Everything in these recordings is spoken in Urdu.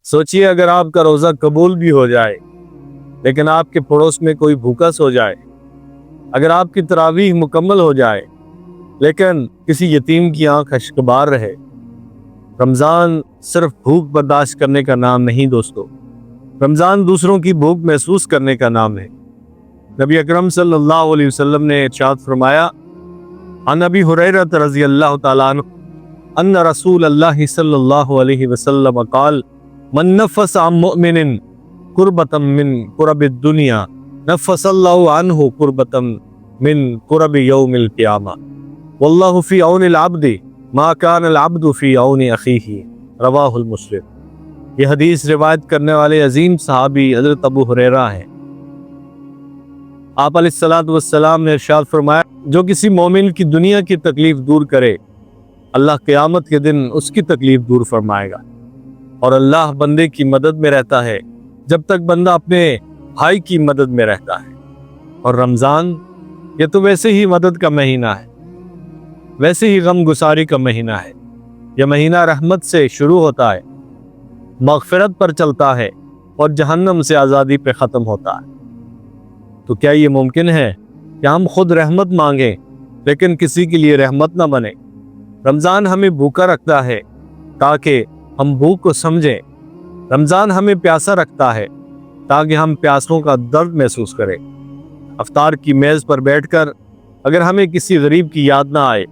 سوچئے اگر آپ کا روزہ قبول بھی ہو جائے لیکن آپ کے پڑوس میں کوئی بھوکا سو جائے، اگر آپ کی تراویح مکمل ہو جائے لیکن کسی یتیم کی آنکھ اشکبار رہے۔ رمضان صرف بھوک برداشت کرنے کا نام نہیں دوستو، رمضان دوسروں کی بھوک محسوس کرنے کا نام ہے۔ نبی اکرم صلی اللہ علیہ وسلم نے ارشاد فرمایا، عن ابی ہریرہ رضی اللہ تعالیٰ عنہ ان رسول اللہ صلی اللہ علیہ وسلم قال من نفس عن مؤمن کربۃ من کرب الدنیا نفس اللہ عنہ کربۃ من کرب یوم القیامہ واللہ فی عون العبد ما کان العبد فی عون اخیہ، رواہ المسلم۔ یہ حدیث روایت کرنے والے عظیم صحابی حضرت ابو ہریرہ ہیں۔ آپ علیہ السلام نے ارشاد فرمایا، جو کسی مومن کی دنیا کی تکلیف دور کرے اللہ قیامت کے دن اس کی تکلیف دور فرمائے گا، اور اللہ بندے کی مدد میں رہتا ہے جب تک بندہ اپنے بھائی کی مدد میں رہتا ہے۔ اور رمضان یہ تو ویسے ہی مدد کا مہینہ ہے، ویسے ہی غم گساری کا مہینہ ہے۔ یہ مہینہ رحمت سے شروع ہوتا ہے، مغفرت پر چلتا ہے اور جہنم سے آزادی پہ ختم ہوتا ہے۔ تو کیا یہ ممکن ہے کہ ہم خود رحمت مانگیں لیکن کسی کے لیے رحمت نہ بنے؟ رمضان ہمیں بھوکا رکھتا ہے تاکہ ہم بھوک کو سمجھیں، رمضان ہمیں پیاسا رکھتا ہے تاکہ ہم پیاسوں کا درد محسوس کریں۔ افطار کی میز پر بیٹھ کر اگر ہمیں کسی غریب کی یاد نہ آئے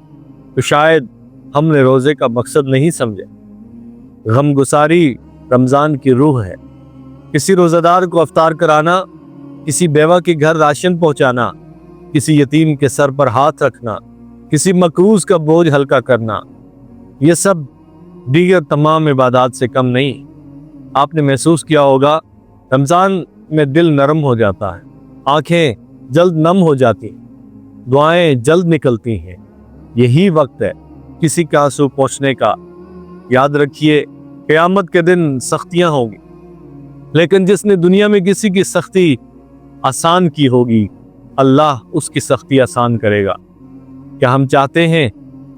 تو شاید ہم نے روزے کا مقصد نہیں سمجھے۔ غم گساری رمضان کی روح ہے۔ کسی روزہ دار کو افطار کرانا، کسی بیوہ کے گھر راشن پہنچانا، کسی یتیم کے سر پر ہاتھ رکھنا، کسی مقروض کا بوجھ ہلکا کرنا، یہ سب دیگر تمام عبادات سے کم نہیں۔ آپ نے محسوس کیا ہوگا رمضان میں دل نرم ہو جاتا ہے، آنکھیں جلد نم ہو جاتی ہیں، دعائیں جلد نکلتی ہیں۔ یہی وقت ہے کسی کا آنسو پوچھنے کا۔ یاد رکھیے قیامت کے دن سختیاں ہوں گی، لیکن جس نے دنیا میں کسی کی سختی آسان کی ہوگی اللہ اس کی سختی آسان کرے گا۔ کیا ہم چاہتے ہیں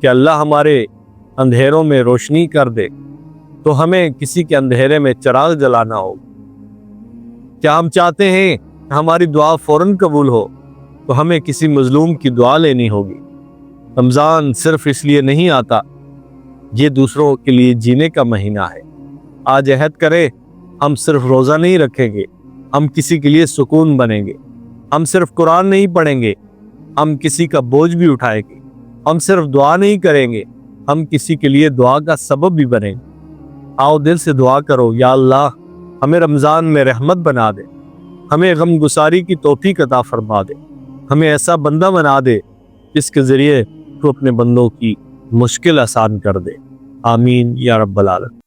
کہ اللہ ہمارے اندھیروں میں روشنی کر دے تو ہمیں کسی کے اندھیرے میں چراغ جلانا ہوگا؟ کیا ہم چاہتے ہیں کہ ہماری دعا فوراً قبول ہو تو ہمیں کسی مظلوم کی دعا لینی ہوگی؟ رمضان صرف اس لیے نہیں آتا، یہ دوسروں کے لیے جینے کا مہینہ ہے۔ آج عہد کرے ہم صرف روزہ نہیں رکھیں گے، ہم کسی کے لیے سکون بنیں گے۔ ہم صرف قرآن نہیں پڑھیں گے، ہم کسی کا بوجھ بھی اٹھائیں گے۔ ہم صرف دعا نہیں کریں گے، ہم کسی کے لیے دعا کا سبب بھی بنیں گے۔ آؤ دل سے دعا کرو، یا اللہ ہمیں رمضان میں رحمت بنا دے، ہمیں غم گساری کی توفیق عطا فرما دے، ہمیں ایسا بندہ بنا دے جس کے ذریعے تو اپنے بندوں کی مشکل آسان کر دے۔ آمین یا رب العالمین۔